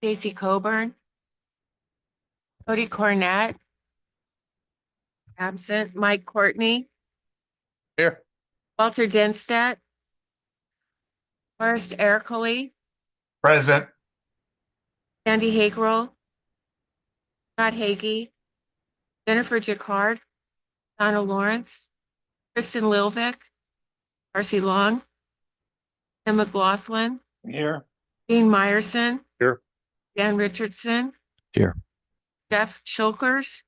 Stacy Coburn. Cody Cornett. Absent. Mike Courtney. Here. Walter Denstedt. Forrest Ercole. Present. Sandy Hagerl. Scott Hagee. Jennifer Jacquard. Donna Lawrence. Kristen Lilvik. Darcy Long. Tim McLaughlin. Here. Dean Meyerson. Here. Dan Richardson. Here. Jeff Shulkers.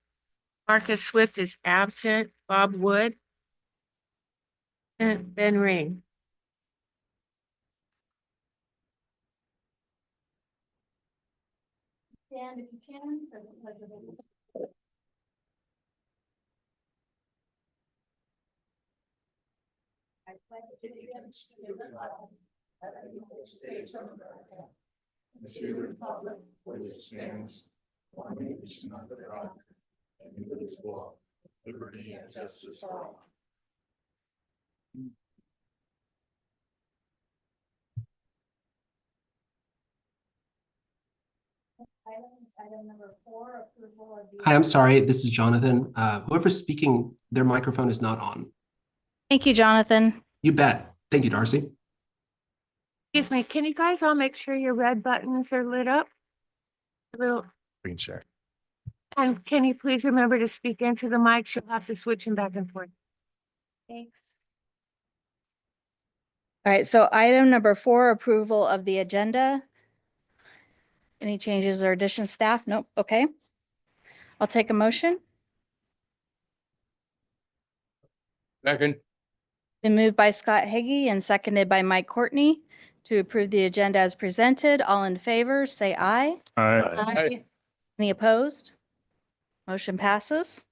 Marcus Swift is absent. Bob Wood. And Ben Ring. Stand if you can. For the pledge of allegiance. I pledge allegiance to the flag of the United States of America and to the republic which stands one nation under God, indivisible, liberty and justice for all. Item number 4, approval of the. Hi, I'm sorry. This is Jonathan. Whoever's speaking, their microphone is not on. Thank you, Jonathan. You bet. Thank you, Darcy. Excuse me, can you guys all make sure your red buttons are lit up? A little, We can share. and can you please remember to speak into the mic? You'll have to switch them back and forth. Thanks. All right, so item number 4, approval of the agenda. Any changes or additions, staff? Nope. Okay. I'll take a motion. Second. Been moved by Scott Hagee and seconded by Mike Courtney to approve the agenda as presented. All in favor, say aye. Aye. Any opposed? Motion passes.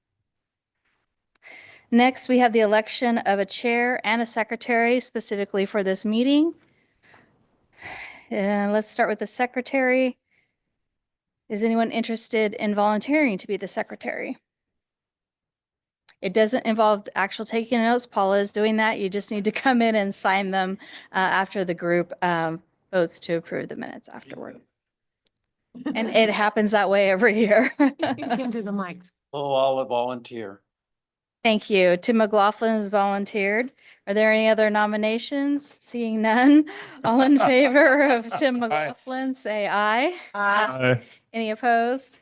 Next, we have the election of a chair and a secretary specifically for this meeting. Let's start with the secretary. Is anyone interested in volunteering to be the secretary? It doesn't involve actual taking notes. Paula is doing that. You just need to come in and sign them after the group votes to approve the minutes afterward. And it happens that way every year. Into the mic. Oh, I'll volunteer. Thank you. Tim McLaughlin has volunteered. Are there any other nominations? Seeing none. All in favor of Tim McLaughlin, say aye. Aye. Any opposed?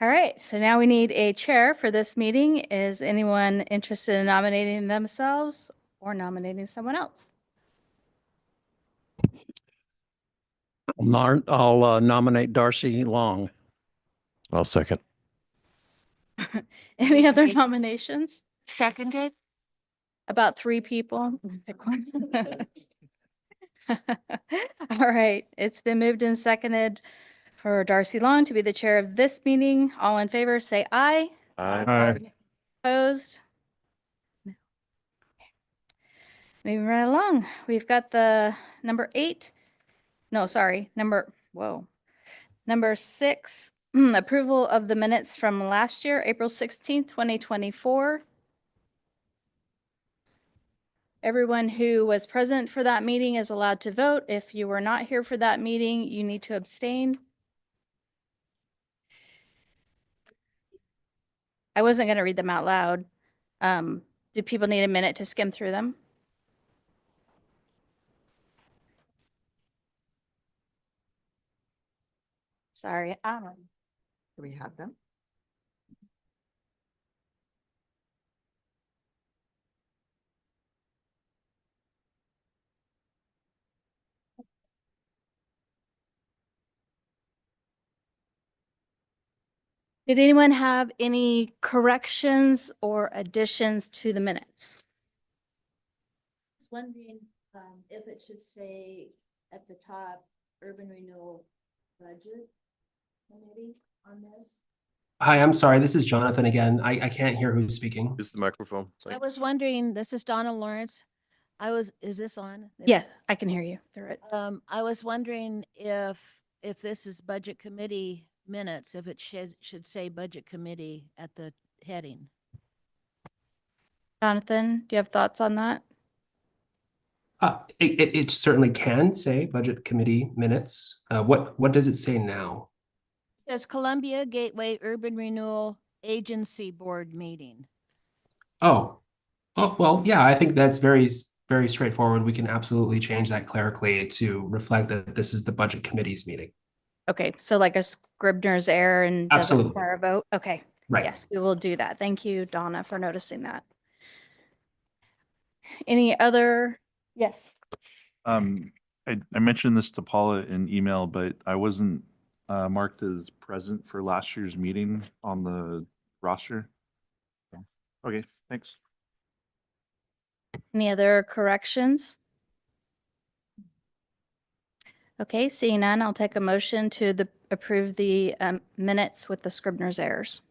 All right, so now we need a chair for this meeting. Is anyone interested in nominating themselves or nominating someone else? I'll nominate Darcy Long. I'll second. Any other nominations? Seconded. About 3 people. Pick one. All right, it's been moved and seconded for Darcy Long to be the chair of this meeting. All in favor, say aye. Aye. Opposed? No. Okay. Moving right along. We've got the number 8. No, sorry, number 6, approval of the minutes from last year, April 16th, 2024. Everyone who was present for that meeting is allowed to vote. If you were not here for that meeting, you need to abstain. I wasn't going to read them out loud. Do people need a minute to skim through them? Sorry. Do we have them? Did anyone have any corrections or additions to the minutes? I was wondering if it should say at the top, Urban Renewal Budget Committee on this. Hi, I'm sorry. This is Jonathan again. I can't hear who's speaking. Use the microphone. I was wondering, this is Donna Lawrence. is this on? Yes, I can hear you through it. I was wondering if this is Budget Committee minutes, if it should say Budget Committee at the heading. Jonathan, do you have thoughts on that? It certainly can say budget committee minutes. What does it say now? Says Columbia Gateway Urban Renewal Agency Board Meeting. Oh, well, yeah, I think that's very straightforward. We can absolutely change that clerically to reflect that this is the budget committee's meeting. Okay, so like a Scribner's error and doesn't Absolutely. require a vote? Okay, Right. yes, we will do that. Thank you, Donna, for noticing that. Any other? Yes. I mentioned this to Paula in email, but I wasn't marked as present for last year's meeting on the roster. Okay, thanks. Any other corrections? Okay, seeing none, I'll take a motion to approve the minutes with the Scribner's errors.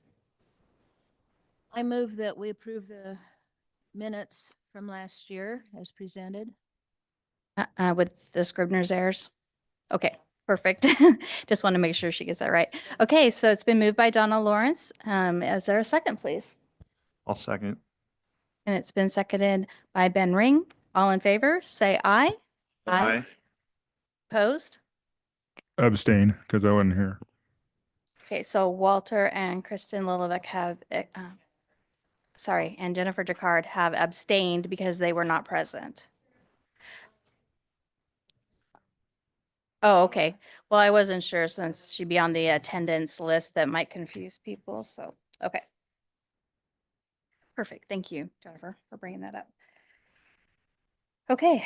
I move that we approve the minutes from last year as presented. With the Scribner's errors. Okay, perfect. Just want to make sure she gets that right. Okay, so it's been moved by Donna Lawrence. Is there a second, please? I'll second. And it's been seconded by Ben Ring. All in favor, say aye. Aye. Opposed? Abstain because I wasn't here. Okay, so Walter and Kristen Lilovic have, and Jennifer Jacquard have abstained because they were not present. Oh, okay. Well, I wasn't sure since she'd be on the attendance list that might confuse people, so, okay. Perfect. Thank you, Jennifer, for bringing that up. Okay,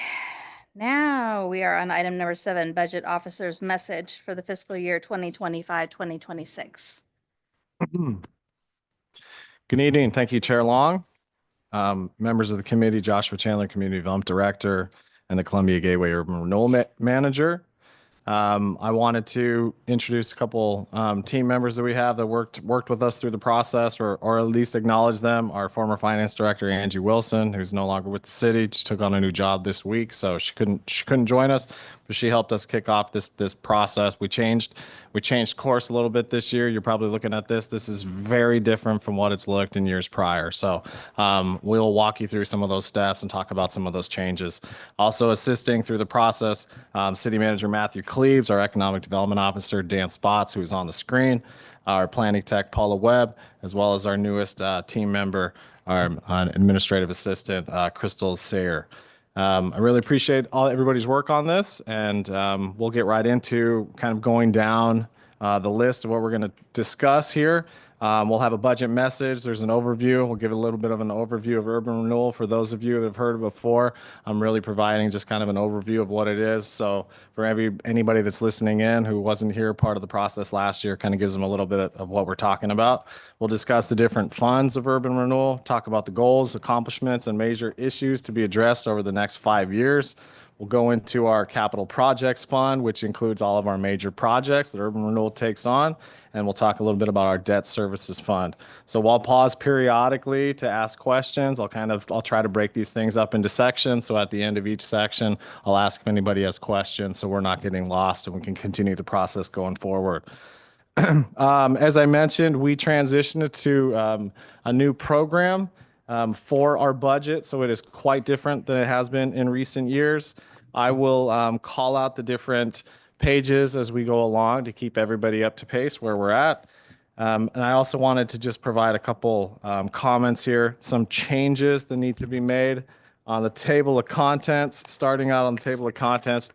now we are on item number 7, Budget Officer's Message for the fiscal year 2025-2026. Good evening. Thank you, Chair Long. Members of the committee, Joshua Chandler, Community Development Director, and the Columbia Gateway Urban Renewal Manager. I wanted to introduce a couple team members that we have that worked with us through the process, or at least acknowledge them. Our former finance director, Angie Wilson, who's no longer with the city, she took on a new job this week, so she couldn't join us, but she helped us kick off this process. We changed course a little bit this year. You're probably looking at this. This is very different from what it's looked in years prior. So we'll walk you through some of those steps and talk about some of those changes. Also assisting through the process, City Manager Matthew Cleaves, our Economic Development Officer, Dan Spots, who's on the screen, our Planning Tech, Paula Webb, as well as our newest team member, our Administrative Assistant, Crystal Sayer. I really appreciate everybody's work on this, and we'll get right into kind of going down the list of what we're going to discuss here. We'll have a budget message. There's an overview. We'll give a little bit of an overview of urban renewal for those of you that have heard it before. I'm really providing just kind of an overview of what it is. So for anybody that's listening in who wasn't here part of the process last year, kind of gives them a little bit of what we're talking about. We'll discuss the different funds of urban renewal, talk about the goals, accomplishments, and major issues to be addressed over the next 5 years. We'll go into our capital projects fund, which includes all of our major projects that urban renewal takes on. And we'll talk a little bit about our debt services fund. So I'll pause periodically to ask questions. I'll try to break these things up into sections. So at the end of each section, I'll ask if anybody has questions so we're not getting lost and we can continue the process going forward. As I mentioned, we transitioned to a new program for our budget. So it is quite different than it has been in recent years. I will call out the different pages as we go along to keep everybody up to pace where we're at. And I also wanted to just provide a couple comments here, some changes that need to be made on the table of contents, starting out on the table of contents,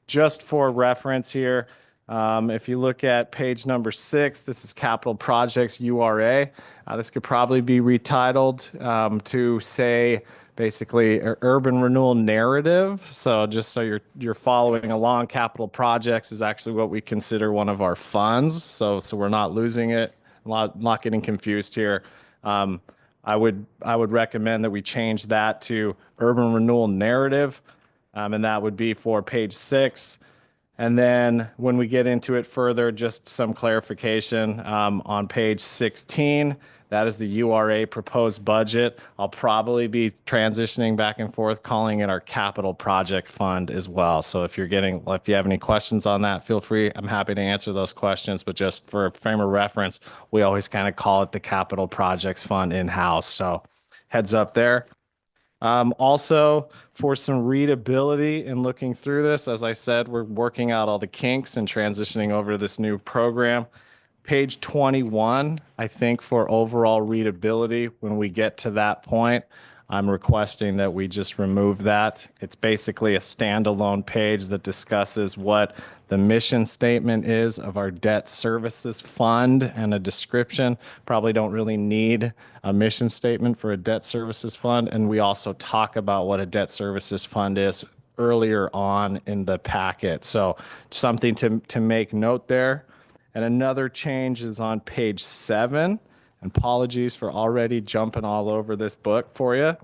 just for reference here. If you look at page number 6, this is capital projects URA. This could probably be retitled to say basically urban renewal narrative. So just so you're following along, capital projects is actually what we consider one of our funds. So we're not losing it, not getting confused here. I would recommend that we change that to urban renewal narrative, and that would be for page 6. And then when we get into it further, just some clarification on page 16. That is the URA proposed budget. I'll probably be transitioning back and forth, calling it our capital project fund as well. So if you have any questions on that, feel free. I'm happy to answer those questions. But just for a frame of reference, we always kind of call it the capital projects fund in-house. So heads up there. Also, for some readability in looking through this, as I said, we're working out all the kinks and transitioning over to this new program. Page 21, I think for overall readability, when we get to that point, I'm requesting that we just remove that. It's basically a standalone page that discusses what the mission statement is of our debt services fund and a description. Probably don't really need a mission statement for a debt services fund. And we also talk about what a debt services fund is earlier on in the packet. So something to make note there. And another change is on page 7. And apologies for already jumping all over this book for you.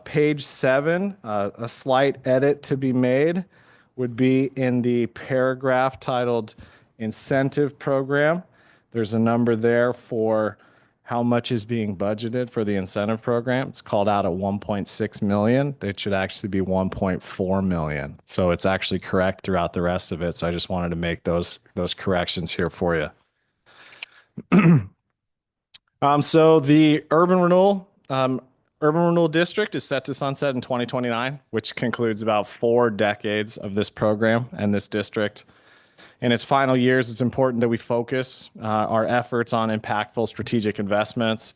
Page 7, a slight edit to be made would be in the paragraph titled Incentive Program. There's a number there for how much is being budgeted for the incentive program. It's called out at 1.6 million. It should actually be 1.4 million. So it's actually correct throughout the rest of it. So I just wanted to make those corrections here for you. So the urban renewal district is set to sunset in 2029, which concludes about 4 decades of this program and this district. In its final years, it's important that we focus our efforts on impactful strategic investments.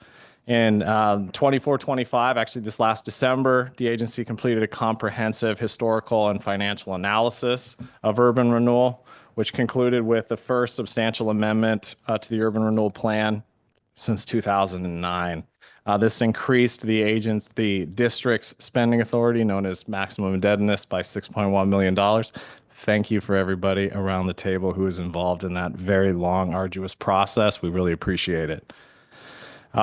In 24-25, actually this last December, the agency completed a comprehensive historical and financial analysis of urban renewal, which concluded with the first substantial amendment to the urban renewal plan since 2009. This increased the district's spending authority, known as maximum indebtedness, by $6.1 million. Thank you for everybody around the table who is involved in that very long, arduous process. We really appreciate it.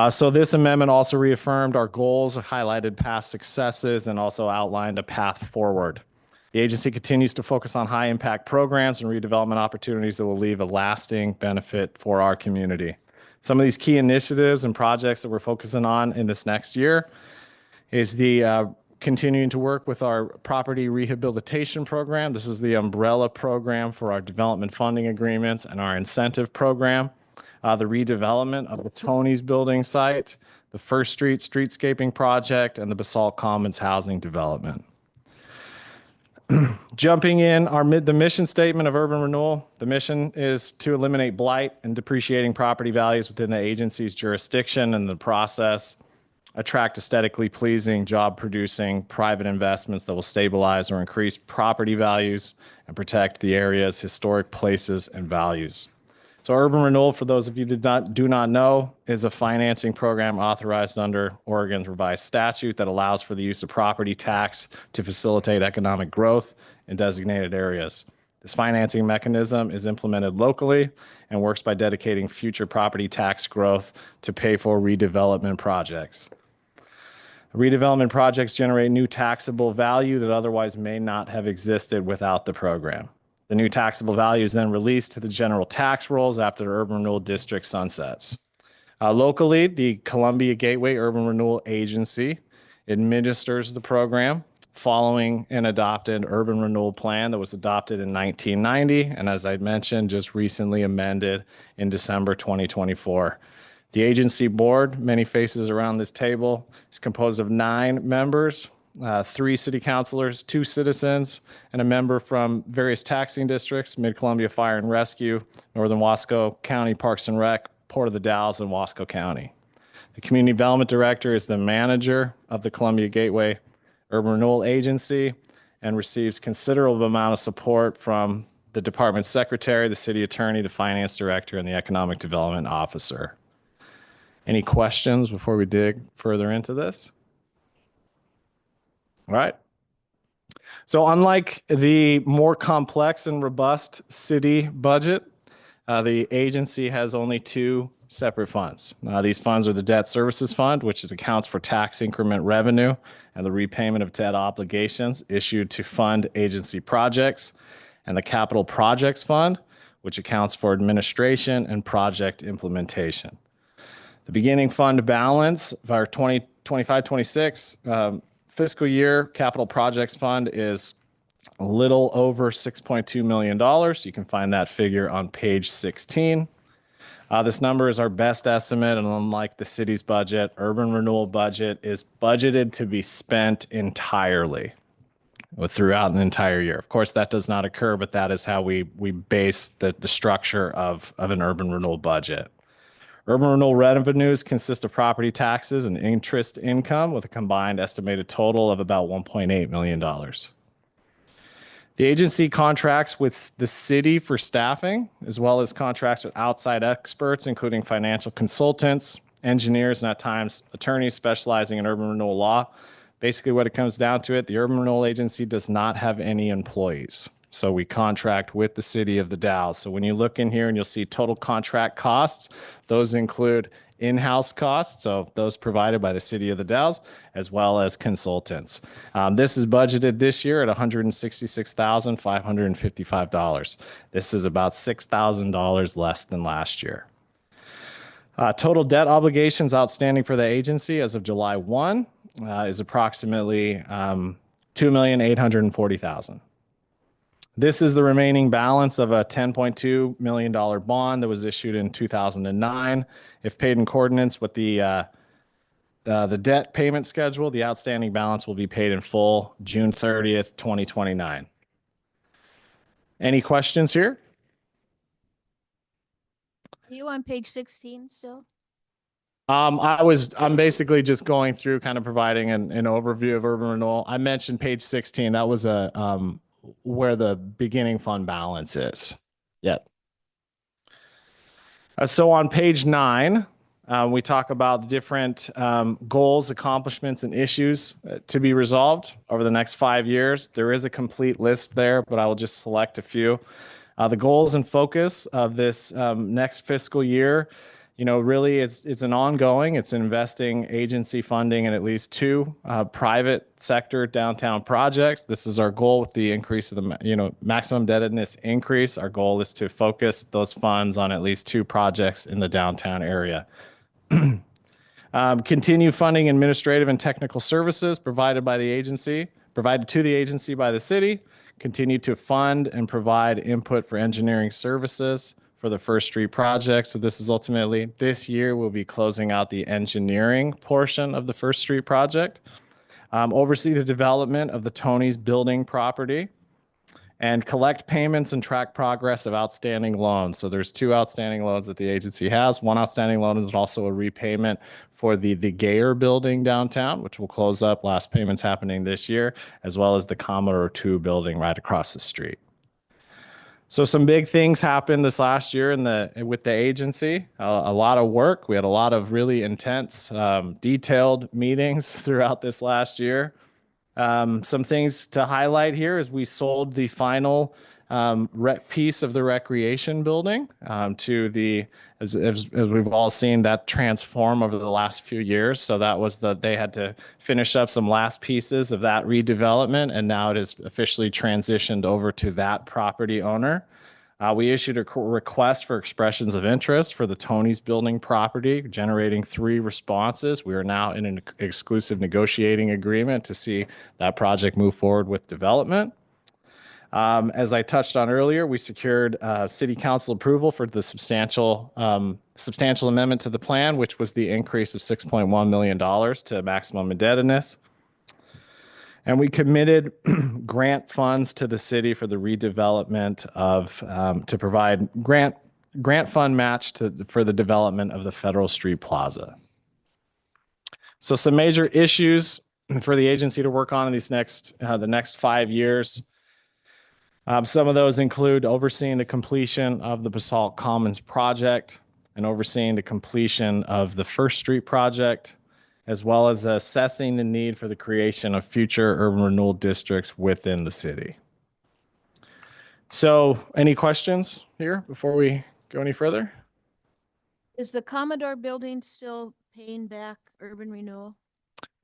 So this amendment also reaffirmed our goals, highlighted past successes, and also outlined a path forward. The agency continues to focus on high-impact programs and redevelopment opportunities that will leave a lasting benefit for our community. Some of these key initiatives and projects that we're focusing on in this next year is the continuing to work with our property rehabilitation program. This is the umbrella program for our development funding agreements and our incentive program. The redevelopment of the Tony's building site, the First Street streetscaping project, and the Basalt Commons housing development. Jumping in, the mission statement of urban renewal. The mission is to eliminate blight and depreciating property values within the agency's jurisdiction, and the process attract aesthetically pleasing, job-producing private investments that will stabilize or increase property values and protect the area's historic places and values. So urban renewal, for those of you that do not know, is a financing program authorized under Oregon's revised statute that allows for the use of property tax to facilitate economic growth in designated areas. This financing mechanism is implemented locally and works by dedicating future property tax growth to pay for redevelopment projects. Redevelopment projects generate new taxable value that otherwise may not have existed without the program. The new taxable value is then released to the general tax rolls after the urban renewal district sunsets. Locally, the Columbia Gateway Urban Renewal Agency administers the program following an adopted urban renewal plan that was adopted in 1990, and as I mentioned, just recently amended in December 2024. The agency board, many faces around this table, is composed of 9 members, 3 city councilors, 2 citizens, and a member from various taxing districts: Mid-Columbia Fire and Rescue, Northern Wasco County Parks and Rec, Port of the Dalles, and Wasco County. The community development director is the manager of the Columbia Gateway Urban Renewal Agency and receives considerable amount of support from the department secretary, the city attorney, the finance director, and the economic development officer. Any questions before we dig further into this? All right. So unlike the more complex and robust city budget, the agency has only 2 separate funds. These funds are the Debt Services Fund, which accounts for tax increment revenue and the repayment of debt obligations issued to fund agency projects, and the Capital Projects Fund, which accounts for administration and project implementation. The beginning fund balance of our 2025-26 fiscal year Capital Projects Fund is a little over $6.2 million. You can find that figure on page 16. This number is our best estimate, and unlike the city's budget, urban renewal budget is budgeted to be spent entirely throughout an entire year. Of course, that does not occur, but that is how we base the structure of an urban renewal budget. Urban renewal revenues consist of property taxes and interest income with a combined estimated total of about $1.8 million. The agency contracts with the city for staffing, as well as contracts with outside experts, including financial consultants, engineers, and at times attorneys specializing in urban renewal law. Basically, what it comes down to the urban renewal agency does not have any employees. So we contract with the city of the Dalles. So when you look in here and you'll see total contract costs, those include in-house costs, so those provided by the city of the Dalles, as well as consultants. This is budgeted this year at $166,555. This is about $6,000 less than last year. Total debt obligations outstanding for the agency as of July 1 is approximately $2,840,000. This is the remaining balance of a $10.2 million bond that was issued in 2009. If paid in accordance with the debt payment schedule, the outstanding balance will be paid in full June 30th, 2029. Any questions here? Are you on page 16 still? I'm basically just going through kind of providing an overview of urban renewal. I mentioned page 16. That was where the beginning fund balance is. Yep. So on page 9, we talk about the different goals, accomplishments, and issues to be resolved over the next 5 years. There is a complete list there, but I will just select a few. The goals and focus of this next fiscal year, really it's an ongoing, it's investing agency funding in at least 2 private sector downtown projects. This is our goal with the increase of the, maximum indebtedness increase. Our goal is to focus those funds on at least 2 projects in the downtown area. Continue funding administrative and technical services provided to the agency by the city. Continue to fund and provide input for engineering services for the First Street project. So this is ultimately, this year we'll be closing out the engineering portion of the First Street project. Oversee the development of the Tony's building property and collect payments and track progress of outstanding loans. So there's 2 outstanding loans that the agency has. One outstanding loan is also a repayment for the Gayer building downtown, which will close up. Last payments happening this year, as well as the Commodore 2 building right across the street. So some big things happened this last year with the agency. A lot of work. We had a lot of really intense, detailed meetings throughout this last year. Some things to highlight here is we sold the final piece of the recreation building to as we've all seen that transform over the last few years. So that was they had to finish up some last pieces of that redevelopment, and now it is officially transitioned over to that property owner. We issued a request for expressions of interest for the Tony's building property, generating 3 responses. We are now in an exclusive negotiating agreement to see that project move forward with development. As I touched on earlier, we secured city council approval for the substantial amendment to the plan, which was the increase of $6.1 million to maximum indebtedness. And we committed grant funds to the city for the redevelopment to provide grant fund match for the development of the Federal Street Plaza. So some major issues for the agency to work on in the next 5 years. Some of those include overseeing the completion of the Basalt Commons project and overseeing the completion of the First Street project, as well as assessing the need for the creation of future urban renewal districts within the city. So any questions here before we go any further? Is the Commodore building still paying back urban renewal?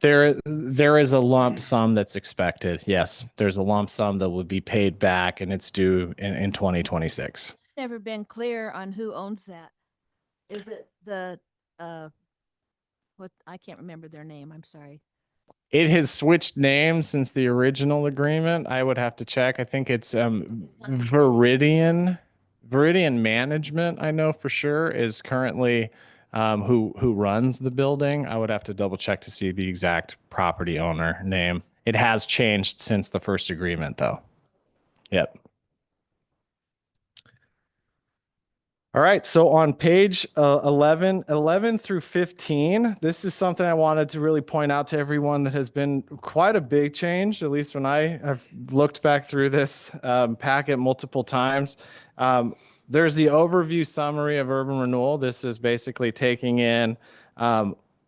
There is a lump sum that's expected. Yes, there's a lump sum that will be paid back, and it's due in 2026. Never been clear on who owns that. Is it the I can't remember their name. I'm sorry. It has switched names since the original agreement. I would have to check. I think it's Viridian Viridian Management, I know for sure, is currently who runs the building. I would have to double check to see the exact property owner name. It has changed since the first agreement, though. Yep. All right, so on page 11 through 15, this is something I wanted to really point out to everyone that has been quite a big change, at least when I have looked back through this packet multiple times. There's the overview summary of urban renewal. This is basically taking in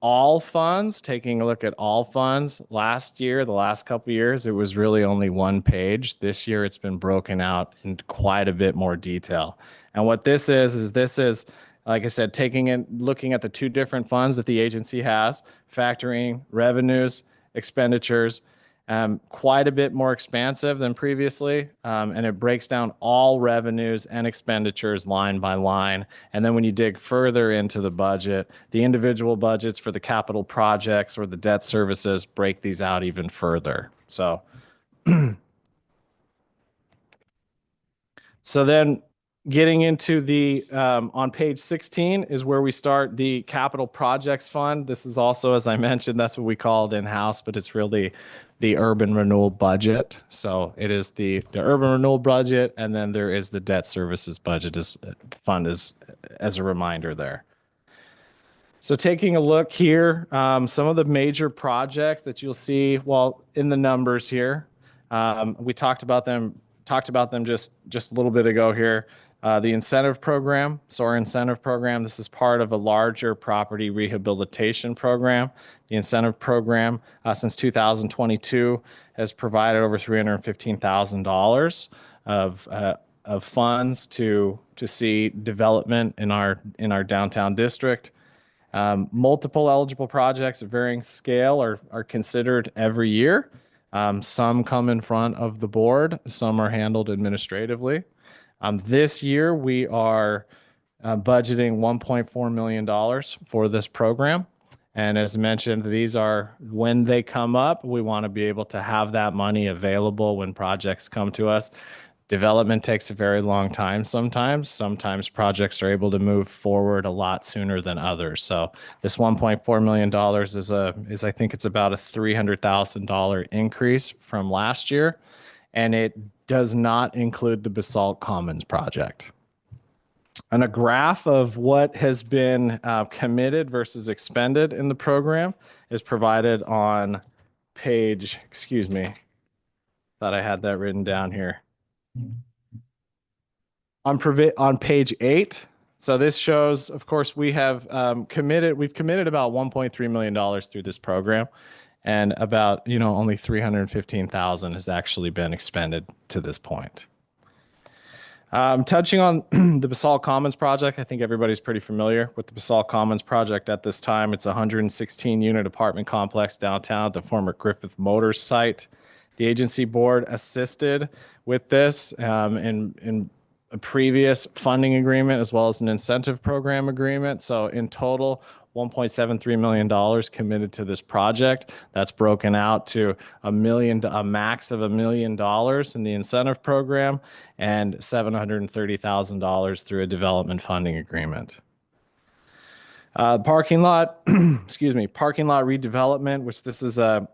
all funds, taking a look at all funds. Last year, the last couple of years, it was really only one page. This year, it's been broken out in quite a bit more detail. And what this is, like I said, taking in, looking at the two different funds that the agency has, factoring revenues, expenditures, quite a bit more expansive than previously. And it breaks down all revenues and expenditures line by line. And then when you dig further into the budget, the individual budgets for the capital projects or the debt services break these out even further. So then getting into the, on page 16 is where we start the capital projects fund. This is also, as I mentioned, that's what we call it in-house, but it's really the urban renewal budget. So it is the urban renewal budget, and then there is the debt services budget fund as a reminder there. So taking a look here, some of the major projects that you'll see, well, in the numbers here, we talked about them just a little bit ago here. The incentive program. So our incentive program, this is part of a larger property rehabilitation program. The incentive program since 2022 has provided over $315,000 of funds to see development in our downtown district. Multiple eligible projects of varying scale are considered every year. Some come in front of the board, some are handled administratively. This year, we are budgeting $1.4 million for this program. And as mentioned, these are, when they come up, we want to be able to have that money available when projects come to us. Development takes a very long time sometimes. Sometimes projects are able to move forward a lot sooner than others. So this $1.4 million is I think it's about a $300,000 increase from last year. And it does not include the Basalt Commons project. And a graph of what has been committed versus expended in the program is provided on page, excuse me, thought I had that written down here. On page 8. So this shows, of course, we've committed about $1.3 million through this program. And about, only $315,000 has actually been expended to this point. Touching on the Basalt Commons project, I think everybody's pretty familiar with the Basalt Commons project at this time. It's a 116-unit apartment complex downtown at the former Griffith Motors site. The agency board assisted with this in a previous funding agreement as well as an incentive program agreement. So in total, $1.73 million committed to this project. That's broken out to a max of $1 million in the incentive program and $730,000 through a development funding agreement. Parking lot, parking lot redevelopment, which this is a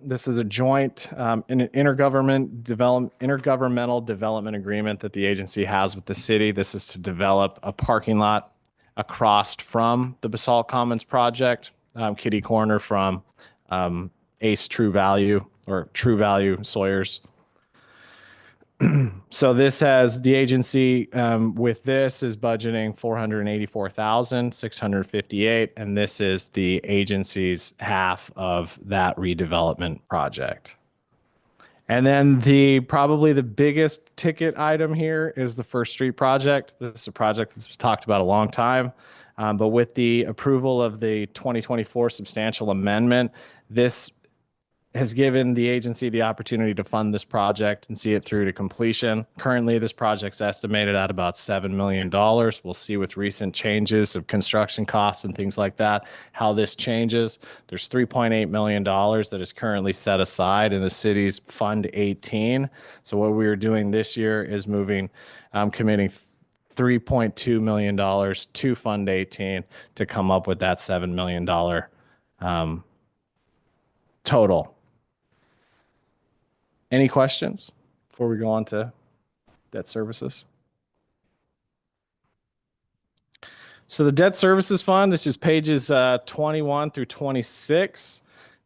joint intergovernmental development agreement that the agency has with the city. This is to develop a parking lot across from the Basalt Commons project, kitty corner from Ace True Value or True Value Sawyers. So this has the agency with this is budgeting $484,658, and this is the agency's half of that redevelopment project. And then probably the biggest ticket item here is the First Street project. This is a project that's been talked about a long time, but with the approval of the 2024 substantial amendment, this has given the agency the opportunity to fund this project and see it through to completion. Currently, this project's estimated at about $7 million. We'll see with recent changes of construction costs and things like that, how this changes. There's $3.8 million that is currently set aside in the city's Fund 18. So what we are doing this year is committing $3.2 million to Fund 18 to come up with that $7 million total. Any questions before we go on to debt services? So the debt services fund, this is pages 21 through 26.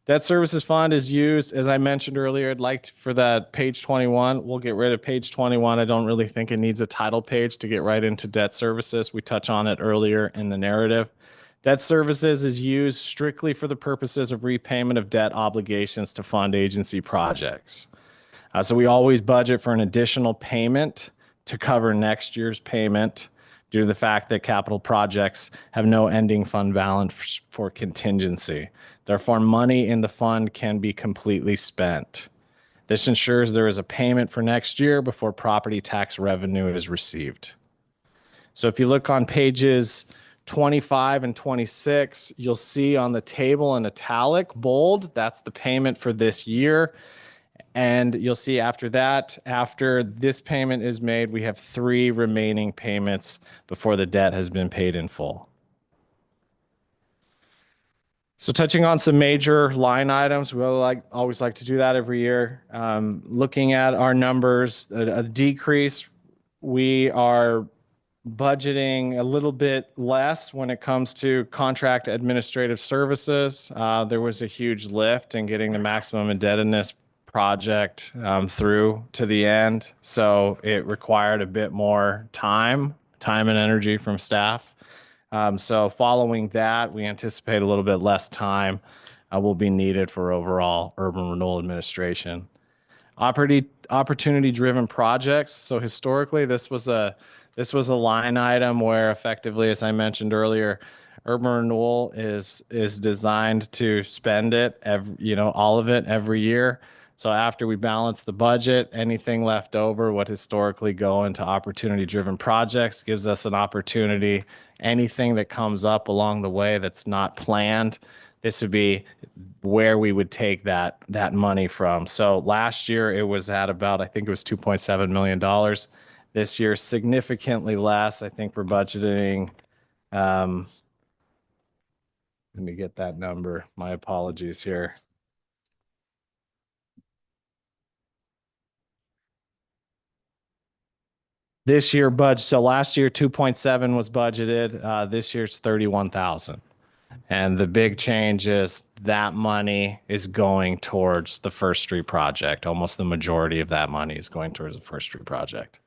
Debt services fund is used, as I mentioned earlier, I'd like for that page 21. We'll get rid of page 21. I don't really think it needs a title page to get right into debt services. We touch on it earlier in the narrative. Debt services is used strictly for the purposes of repayment of debt obligations to fund agency projects. So we always budget for an additional payment to cover next year's payment due to the fact that capital projects have no ending fund balance for contingency. Therefore, money in the fund can be completely spent. This ensures there is a payment for next year before property tax revenue is received. So if you look on pages 25 and 26, you'll see on the table in italic, bold, that's the payment for this year. And you'll see after that, after this payment is made, we have 3 remaining payments before the debt has been paid in full. So touching on some major line items, we always like to do that every year. Looking at our numbers, a decrease, we are budgeting a little bit less when it comes to contract administrative services. There was a huge lift in getting the maximum indebtedness project through to the end. So it required a bit more time and energy from staff. So following that, we anticipate a little bit less time will be needed for overall urban renewal administration. Opportunity-driven projects. So historically, this was a line item where effectively, as I mentioned earlier, urban renewal is designed to spend it all of it every year. So after we balance the budget, anything left over would historically go into opportunity-driven projects, gives us an opportunity. Anything that comes up along the way that's not planned, this would be where we would take that money from. So last year it was at about, I think it was $2.7 million. This year, significantly less. I think we're budgeting, let me get that number. My apologies here. This year so last year 2.7 was budgeted. This year's 31,000. And the big change is that money is going towards the First Street project. Almost the majority of that money is going towards the First Street project.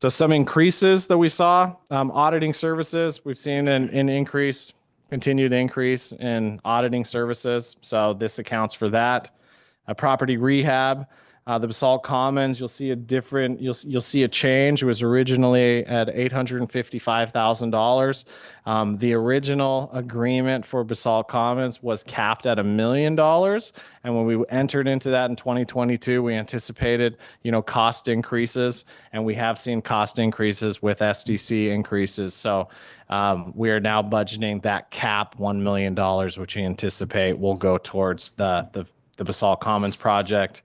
So some increases that we saw, auditing services, we've seen an increase, continued increase in auditing services. So this accounts for that. Property rehab, the Basalt Commons, you'll see a change. It was originally at $855,000. The original agreement for Basalt Commons was capped at $1 million. And when we entered into that in 2022, we anticipated, cost increases, and we have seen cost increases with SDC increases. So we are now budgeting that cap $1 million, which we anticipate will go towards the Basalt Commons project.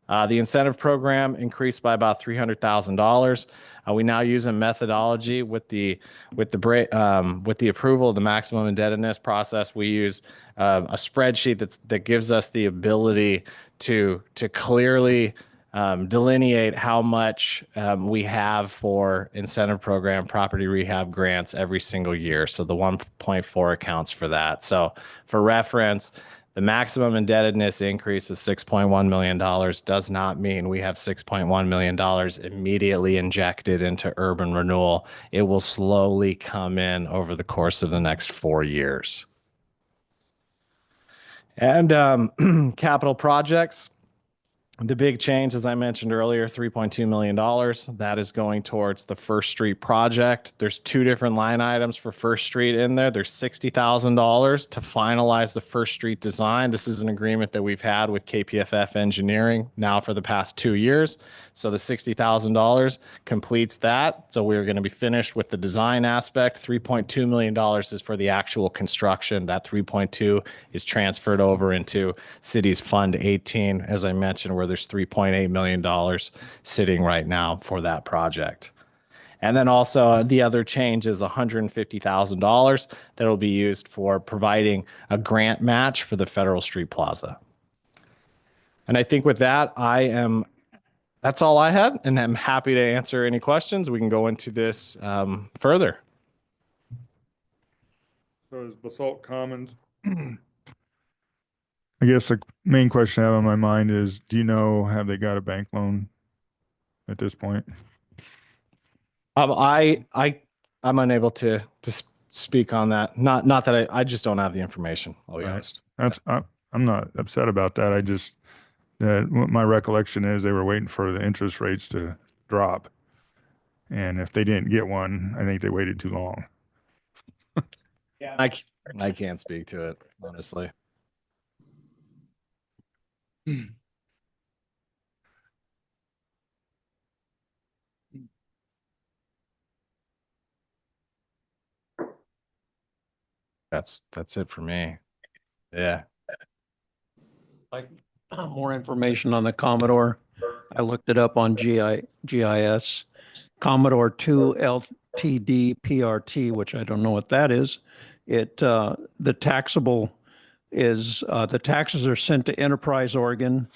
The incentive program increased by about $300,000. We now use a methodology with the approval of the maximum indebtedness process. We use a spreadsheet that gives us the ability to clearly delineate how much we have for incentive program property rehab grants every single year. So the 1.4 accounts for that. So for reference, the maximum indebtedness increase of $6.1 million does not mean we have $6.1 million immediately injected into urban renewal. It will slowly come in over the course of the next 4 years. And capital projects. The big change, as I mentioned earlier, $3.2 million. That is going towards the First Street project. There's 2 different line items for First Street in there. There's $60,000 to finalize the First Street design. This is an agreement that we've had with KPFF Engineering now for the past 2 years. So the $60,000 completes that. So we're going to be finished with the design aspect. $3.2 million is for the actual construction. That 3.2 is transferred over into city's Fund 18, as I mentioned, where there's $3.8 million sitting right now for that project. And then also the other change is $150,000 that will be used for providing a grant match for the Federal Street Plaza. And I think with that, that's all I had, and I'm happy to answer any questions. We can go into this further. So is Basalt Commons? I guess the main question I have on my mind is, do you know, have they got a bank loan at this point? I'm unable to speak on that. Not that I just don't have the information. I'll be Right. honest. I'm not upset about that. I just, what my recollection is they were waiting for the interest rates to drop. And if they didn't get one, I think they waited too long. Yeah, I can't speak to it honestly. That's it for me. Yeah. Like more information on the Commodore. I looked it up on GIS. Commodore 2 LTD PRT, which I don't know what that is. The taxable is, the taxes are sent to Enterprise Oregon.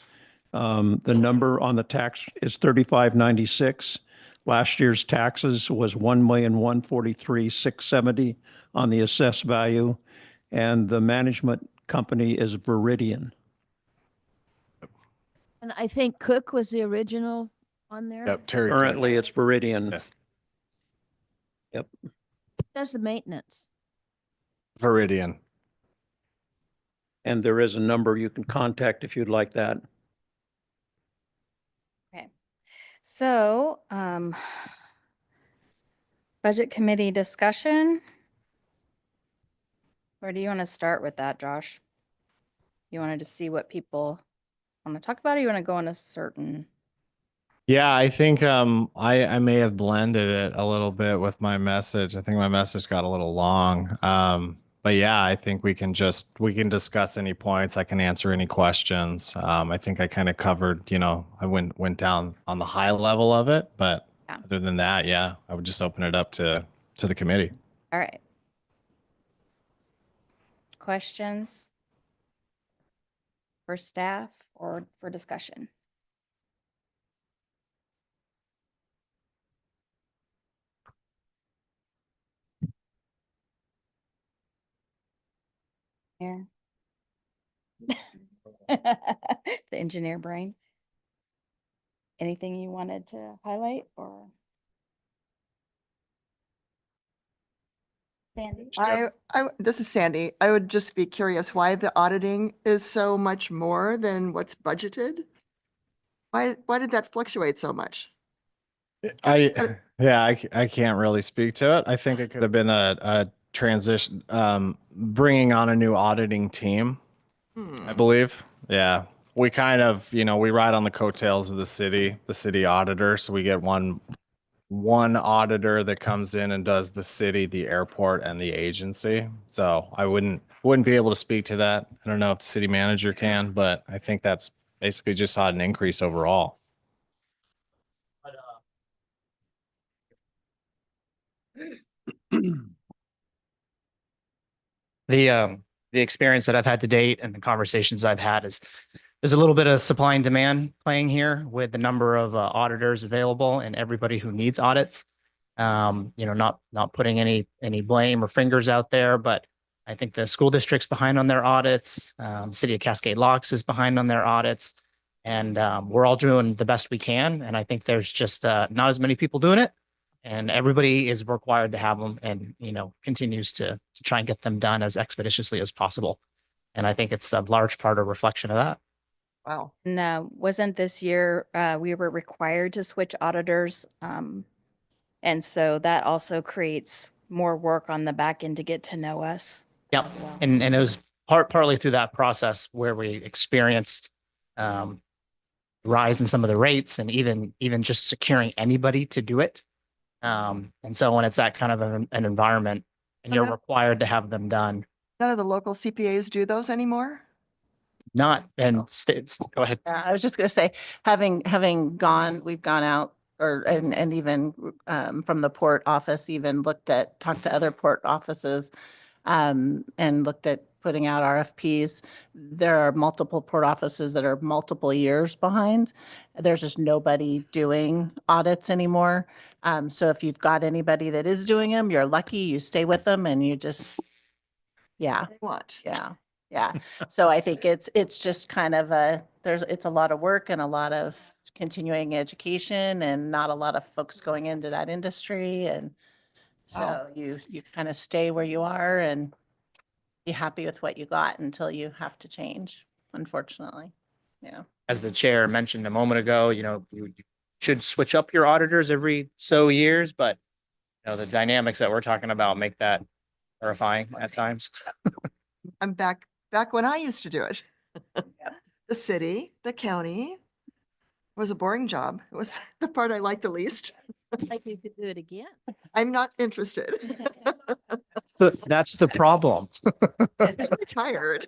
The number on the tax is 3596. Last year's taxes was 1,143,670 on the assessed value. And the management company is Veridian. And I think Cook was the original on there. Yep. Terry. Currently, it's Veridian. Yeah. Yep. Does the maintenance. Veridian. And there is a number you can contact if you'd like that. So, budget committee discussion. Where do you want to start with that, Josh? You wanted to see what people want to talk about, or you want to go on a certain? Yeah, I think I may have blended it a little bit with my message. I think my message got a little long. But yeah, I think we can discuss any points. I can answer any questions. I think I kind of covered, I went down on the high level of it, but Yeah. other than that, yeah, I would just open it up to the committee. All right. Questions for staff or for discussion? Here. The engineer brain. Anything you wanted to highlight or? Sandy? This is Sandy. I would just be curious why the auditing is so much more than what's budgeted? Why did that fluctuate so much? I can't really speak to it. I think it could have been a transition, bringing on a new auditing team, I believe. Yeah. We kind of, we ride on the coattails of the city auditor. So we get one auditor that comes in and does the city, the airport, and the agency. So I wouldn't be able to speak to that. I don't know if the city manager can, but I think that's basically just saw an increase overall. The experience that I've had to date and the conversations I've had is there's a little bit of supply and demand playing here with the number of auditors available and everybody who needs audits. Not putting any blame or fingers out there, but I think the school district's behind on their audits. City of Cascade Locks is behind on their audits, and we're all doing the best we can. And I think there's just not as many people doing it, and everybody is required to have them, and continues to try and get them done as expeditiously as possible. And I think it's a large part of reflection of that. Wow. No, wasn't this year, we were required to switch auditors. And so that also creates more work on the back end to get to know us. Yep. As well. And it was partly through that process where we experienced rise in some of the rates and even just securing anybody to do it. And so when it's that kind of an environment and you're Okay. required to have them done, None of the local CPAs do those anymore? not, and states, go ahead. Yeah, I was just gonna say, we've gone out and even from the port office, even talked to other port offices and looked at putting out RFPs. There are multiple port offices that are multiple years behind. There's just nobody doing audits anymore. So if you've got anybody that is doing them, you're lucky, you stay with them and you just, yeah. They want. Yeah, yeah. So I think it's just kind of it's a lot of work and a lot of continuing education and not a lot of folks going into that industry. And Wow. so you kind of stay where you are and be happy with what you got until you have to change, unfortunately. Yeah. As the chair mentioned a moment ago, you should switch up your auditors every so years, but the dynamics that we're talking about make that terrifying at times. I'm back when I used to do it. The city, the county was a boring job. It was the part I liked the least. Like you could do it again. I'm not interested. That's the problem. I'm retired.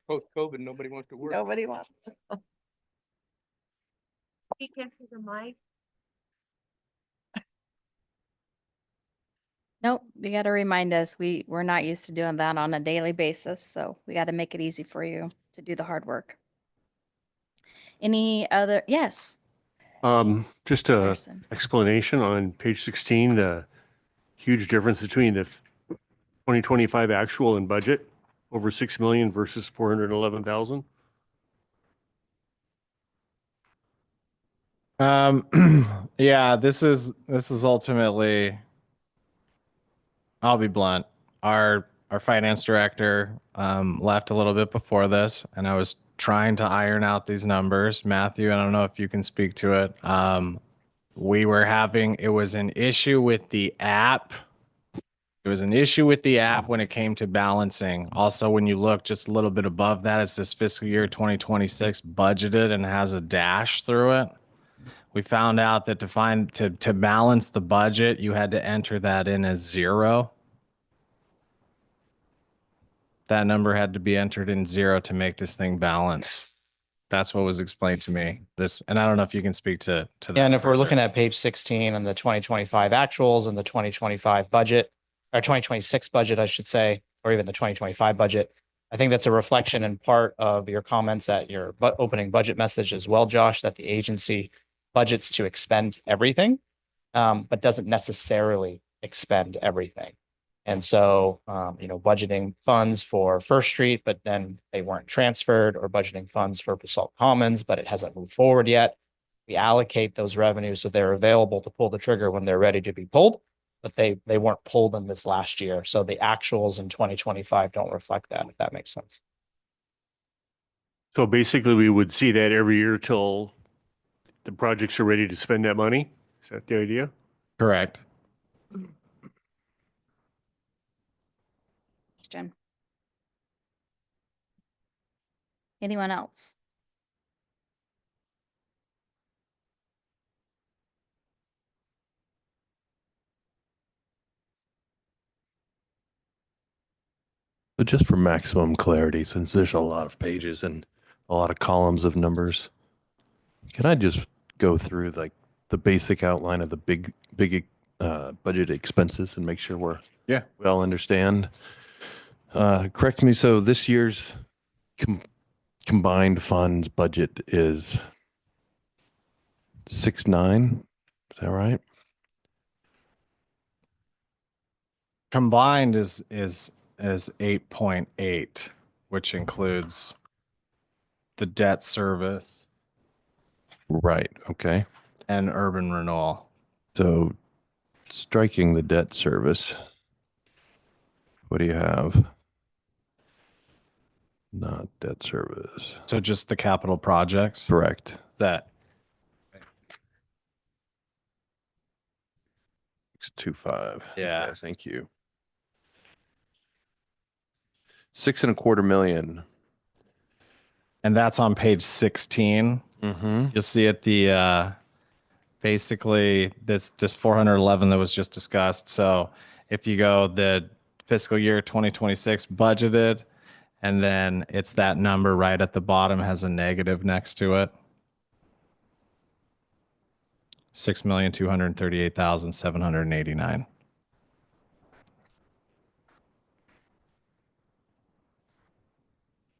Post-COVID, nobody wants to work. Nobody wants. Speak into the mic. Nope, you got to remind us, we're not used to doing that on a daily basis, so we got to make it easy for you to do the hard work. Any other, yes, Just a Larson. explanation on page 16, the huge difference between the 2025 actual and budget, over 6 million versus 411,000. Yeah, this is ultimately, I'll be blunt. Our finance director left a little bit before this, and I was trying to iron out these numbers. Matthew, I don't know if you can speak to it. It was an issue with the app. It was an issue with the app when it came to balancing. Also, when you look just a little bit above that, it's this fiscal year 2026 budgeted and has a dash through it. We found out that to balance the budget, you had to enter that in as 0. That number had to be entered in 0 to make this thing balance. That's what was explained to me. And I don't know if you can speak to that. And if we're looking at page 16 on the 2025 actuals and the 2025 budget, or 2026 budget, I should say, or even the 2025 budget, I think that's a reflection in part of your comments at your opening budget message as well, Josh, that the agency budgets to expend everything, but doesn't necessarily expend everything. And so, budgeting funds for First Street, but then they weren't transferred, or budgeting funds for Basalt Commons, but it hasn't moved forward yet. We allocate those revenues so they're available to pull the trigger when they're ready to be pulled, but they weren't pulled in this last year. So the actuals in 2025 don't reflect that, if that makes sense. So basically, we would see that every year till the projects are ready to spend that money. Is that the idea? Correct. Question. Anyone else? But just for maximum clarity, since there's a lot of pages and a lot of columns of numbers, can I just go through like the basic outline of the big budget expenses and make sure we all understand? Correct me. So this year's combined funds budget is 6.9. Is that right? Combined is 8.8, which includes the debt service Right. Okay. and urban renewal. So striking the debt service, what do you have? Not debt service. So just the capital projects. Correct. Is that 625. Yeah. Okay, thank you. 6.25 million. and that's on page 16. Mm-hmm. You'll see it basically this 411 that was just discussed. So if you go the fiscal year 2026 budgeted, and then it's that number right at the bottom has a negative next to it. 6,238,789.